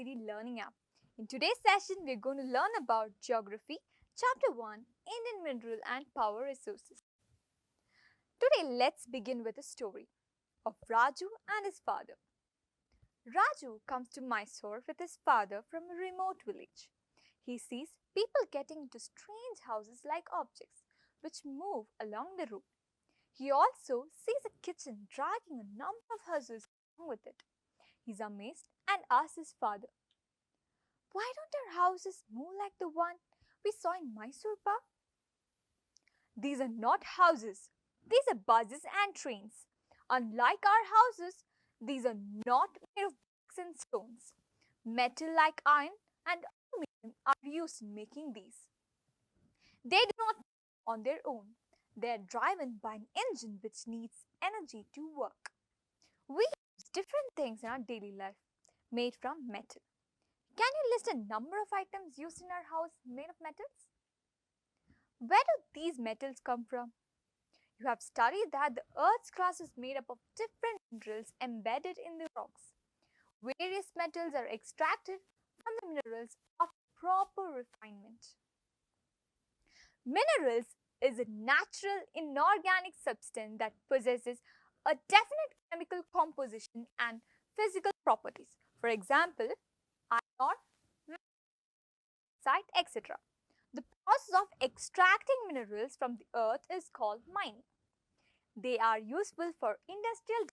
ICT Learning app. In today's session, we're going to learn about Geography, Chapter 1, Indian Mineral and Power Resources. Today, let's begin with a story of Raju and his father. Raju comes to Mysore with his father from a remote village. He sees people getting into strange houses like objects which move along the road. He also sees a kitchen dragging a number of houses along with it. He's amazed and asks his father, "Why don't our houses move like the one we saw in Mysore, Pa?" "These are not houses. These are buses and trains. Unlike our houses, these are not made of bricks and stones. Metal like iron and aluminum are used in making these. They do not move on their own. They are driven by an engine which needs energy to work. We use different things in our daily life made from metal. Can you list a number of items used in our house made of metals? Where do these metals come from? You have studied that the Earth's crust is made up of different minerals embedded in the rocks. Various metals are extracted from the minerals after proper refinement. Minerals is a natural inorganic substance that possesses a definite chemical composition and physical properties. For example, iron, magnetite, etc. The process of extracting minerals from the earth is called mining. They are useful for industrial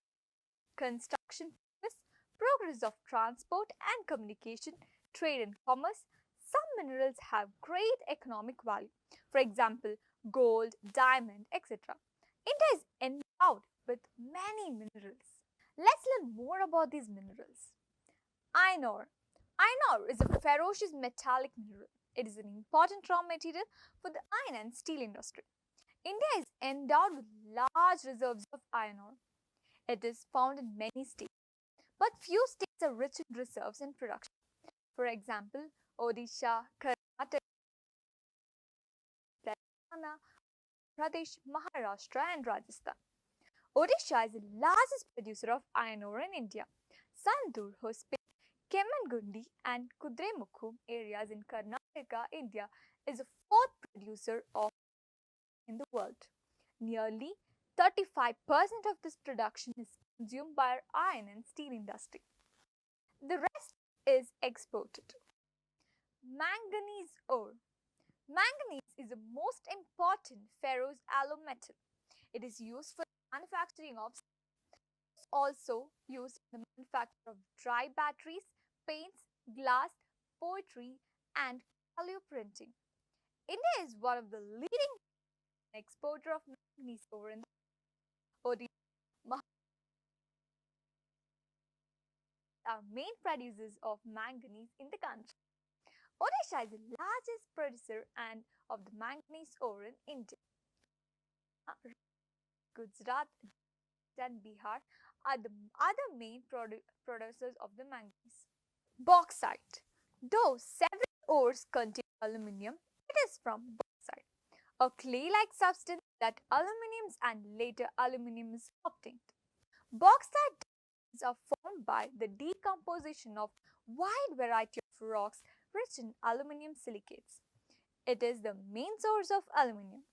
construction purpose, progress of transport and communication, trade and commerce. Some minerals have great economic value. For example, gold, diamond, etc. India is endowed with many minerals. Let's learn more about these minerals. Iron ore. Iron ore is a ferocious metallic mineral. It is an important raw material for the iron and steel industry. India is endowed with large reserves of iron ore. It is found in many states, but few states are rich in reserves and production. For example, Odisha, Karnataka, Telangana, Pradesh, Maharashtra and Rajasthan. Odisha is the largest producer of iron ore in India. Sandur, Hospet, Kemangundi and Kudremukhu areas in Karnataka, India is the fourth producer of in the world. Nearly 35% of this production is consumed by our iron and steel industry. The rest is exported. Manganese ore. Manganese is the most important ferrous alloy metal. It is used for the manufacturing of it's also used in the manufacture of dry batteries, paints, glass, poetry, and calligraphy printing. India is one of the leading exporter of manganese ore in the world. Are main producers of manganese in the country. Odisha is the largest producer and of the manganese ore in India. Gujarat and Bihar are the other main producers of the manganese. Bauxite. Though several ores contain aluminium, it is from bauxite, a clay-like substance that aluminium and later aluminum is obtained. Bauxite are formed by the decomposition of wide variety of rocks rich in aluminium silicates. It is the main source of aluminium.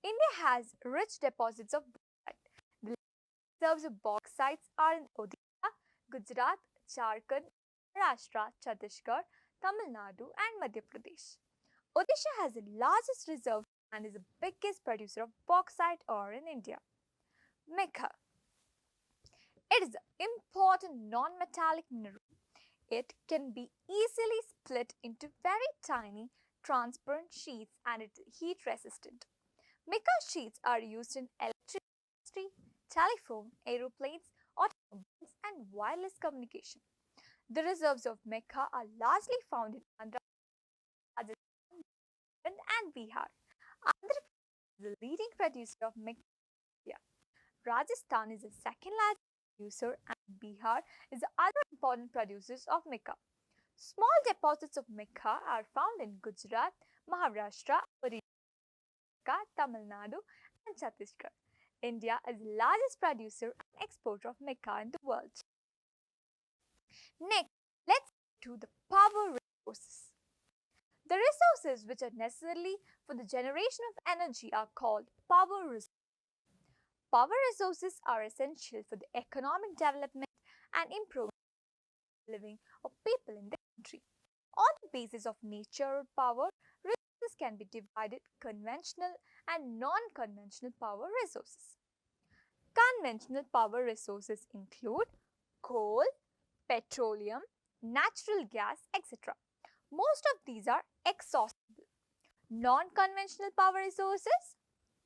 India has rich deposits of bauxite. The reserves of bauxites are in Odisha, Gujarat, Jharkhand, Maharashtra, Chhattisgarh, Tamil Nadu and Madhya Pradesh. Odisha has the largest reserve and is the biggest producer of bauxite ore in India. Mica. It is an important non-metallic mineral. It can be easily split into very tiny transparent sheets and it is heat resistant. Mica sheets are used in electricity, telephone, aeroplanes, automobiles and wireless communication. The reserves of mica are largely found in Andhra Pradesh and Bihar. Andhra Pradesh is the leading producer of mica in India. Rajasthan is the second largest producer and Bihar is the other important producers of mica. Small deposits of mica are found in Gujarat, Maharashtra, Odisha, Tamil Nadu and Chhattisgarh. India is the largest producer and exporter of mica in the world. Next, let's to the power resources. The resources which are necessary for the generation of energy are called power resources. Power resources are essential for the economic development and improvement of the living of people in the country. On the basis of nature or power, resources can be divided conventional and non-conventional power resources. Conventional power resources include coal, petroleum, natural gas, etc. Most of these are exhaustible. Non-conventional power resources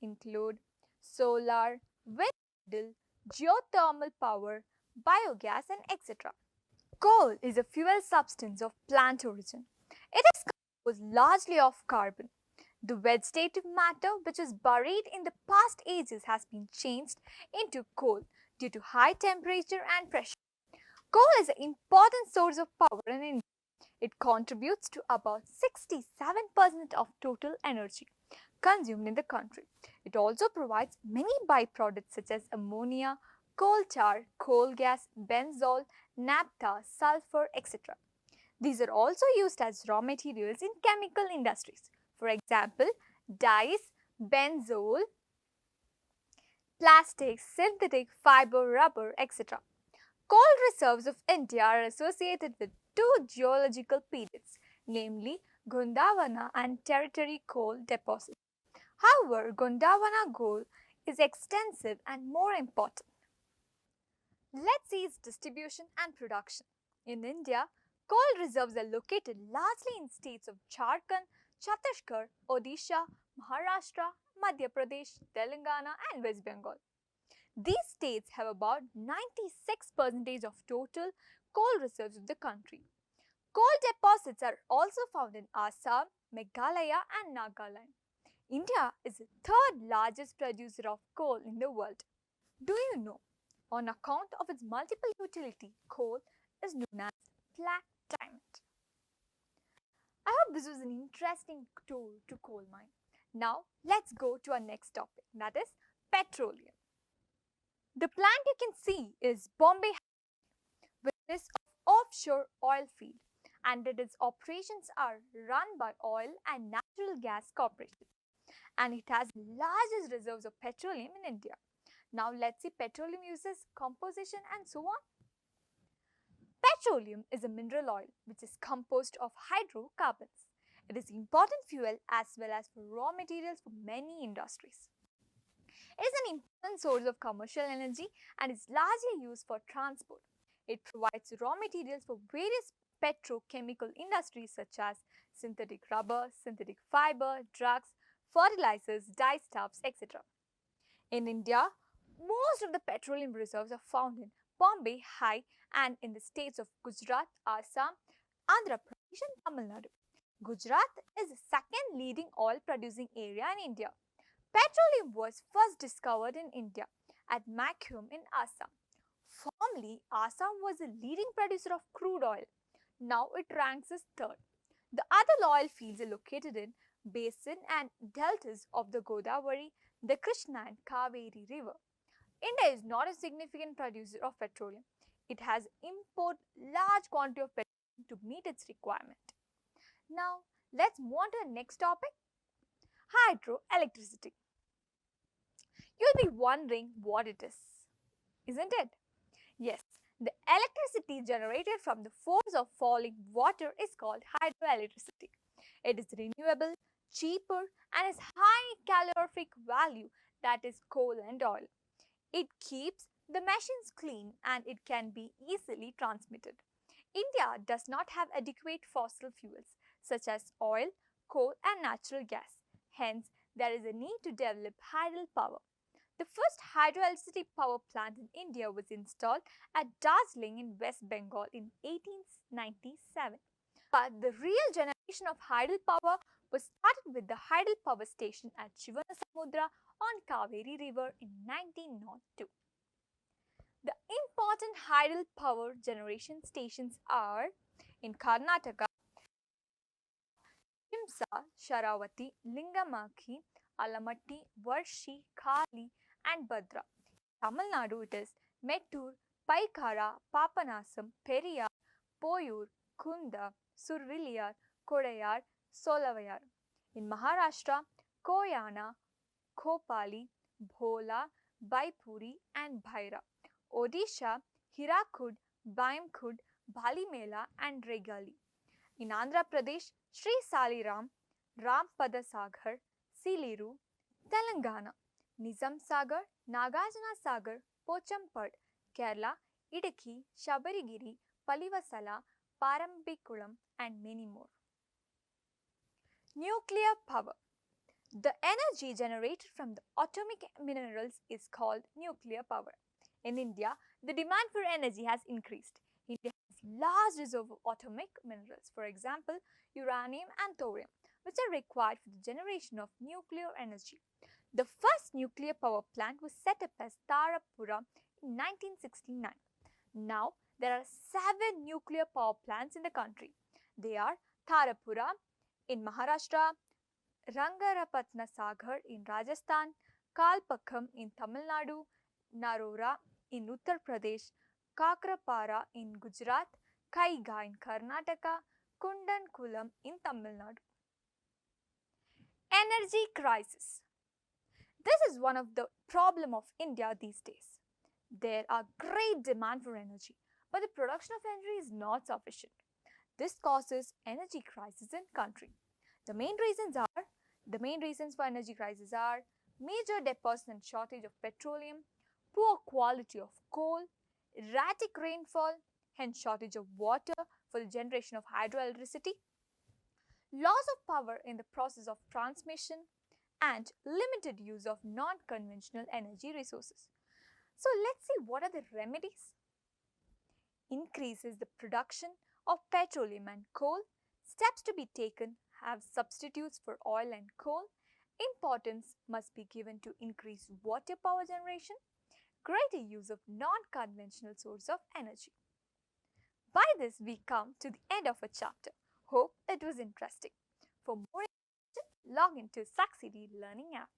include solar, wind tidal, geothermal power, biogas, and etc. Coal is a fuel substance of plant origin. It is composed largely of carbon. The vegetative matter which is buried in the past ages has been changed into coal due to high temperature and pressure. Coal is an important source of power in India. It contributes to about 67% of total energy consumed in the country. It also provides many byproducts such as ammonia, coal tar, coal gas, benzol, naphtha, sulfur, etc. These are also used as raw materials in chemical industries. For example, dyes, benzol, plastics, synthetic fiber, rubber, etc. Coal reserves of India are associated with two geological periods, namely Gondwana and Tertiary coal deposits. However, Gondwana coal is extensive and more important. Let's see its distribution and production. In India, coal reserves are located largely in states of Jharkhand, Chhattisgarh, Odisha, Maharashtra, Madhya Pradesh, Telangana and West Bengal. These states have about 96% of total coal reserves of the country. Coal deposits are also found in Assam, Meghalaya and Nagaland. India is the third largest producer of coal in the world. Do you know? On account of its multiple utility, coal is known as black diamond. I hope this was an interesting tour to coal mine. Now let's go to our next topic, that is petroleum. The plant you can see is Bombay, which is of offshore oil field, and its operations are run by Oil and Natural Gas Corporation, and it has largest reserves of petroleum in India. Now let's see petroleum uses, composition and so on. Petroleum is a mineral oil which is composed of hydrocarbons. It is important fuel as well as for raw materials for many industries. It is an important source of commercial energy and is largely used for transport. It provides raw materials for various petrochemical industries such as synthetic rubber, synthetic fiber, drugs, fertilizers, dyestuffs, etc. In India, most of the petroleum reserves are found in Bombay High and in the states of Gujarat, Assam, Andhra Pradesh and Tamil Nadu. Gujarat is the second leading oil producing area in India. Petroleum was first discovered in India at Makhum in Assam. Formerly, Assam was the leading producer of crude oil. Now it ranks as third. The other oil fields are located in basin and deltas of the Godavari, the Krishna and Kaveri river. India is not a significant producer of petroleum. It has import large quantity of petroleum to meet its requirement. Now, let's move on to the next topic, hydroelectricity. You'll be wondering what it is, isn't it? Yes, the electricity generated from the force of falling water is called hydroelectricity. It is renewable, cheaper and has high calorific value, that is coal and oil. It keeps the machines clean and it can be easily transmitted. India does not have adequate fossil fuels such as oil, coal and natural gas. Hence, there is a need to develop hydropower. The first hydroelectricity power plant in India was installed at Darjeeling in West Bengal in 1897. But the real generation of hydropower was started with the hydropower station at Shivanasamudra on Kaveri River in 1902. The important hydropower generation stations are in Karnataka, Shimsa, Sharavati, Lingamakhi, Alamatti, Varshi, Kali and Badra. Tamil Nadu it is Mettur, Paikara, Papanasam, Periyar, Poyur, Kunda, Surviliyar, Kodayar, Solavayar. In Maharashtra, Koyana, Khopali, Bhola, Baipuri and Bhaira. Odisha, Hirakud, Baimkud, Balimela and Regali. In Andhra Pradesh, Sri Saliram, Rampada Sagar, Siliru, Telangana, Nizam Sagar, Nagarjuna Sagar, Pochampad, Kerala, Idaki, Shabarigiri, Palivasala, Parambikulam and many more. Nuclear power. The energy generated from the atomic minerals is called nuclear power. In India, the demand for energy has increased. India has large reserves of atomic minerals, for example, uranium and thorium, which are required for the generation of nuclear energy. The first nuclear power plant was set up as Tarapura in 1969. Now, there are 7 nuclear power plants in the country. They are Tarapura in Maharashtra, Rangarapatna Sagar in Rajasthan, Kalpakkam in Tamil Nadu, Narora in Uttar Pradesh, Kakrapara in Gujarat, Kaiga in Karnataka, Kundankulam in Tamil Nadu. Energy crisis. This is one of the problem of India these days. There are great demand for energy, but the production of energy is not sufficient. This causes energy crisis in country. The main reasons for energy crisis are major deposits and shortage of petroleum, poor quality of coal, erratic rainfall, hence shortage of water for the generation of hydroelectricity, loss of power in the process of transmission, and limited use of non-conventional energy resources. So let's see what are the remedies. Increases the production of petroleum and coal. Steps to be taken have substitutes for oil and coal. Importance must be given to increase water power generation. Greater use of non-conventional source of energy. By this, we come to the end of a chapter. Hope it was interesting. For more information, log into Succeed Learning app.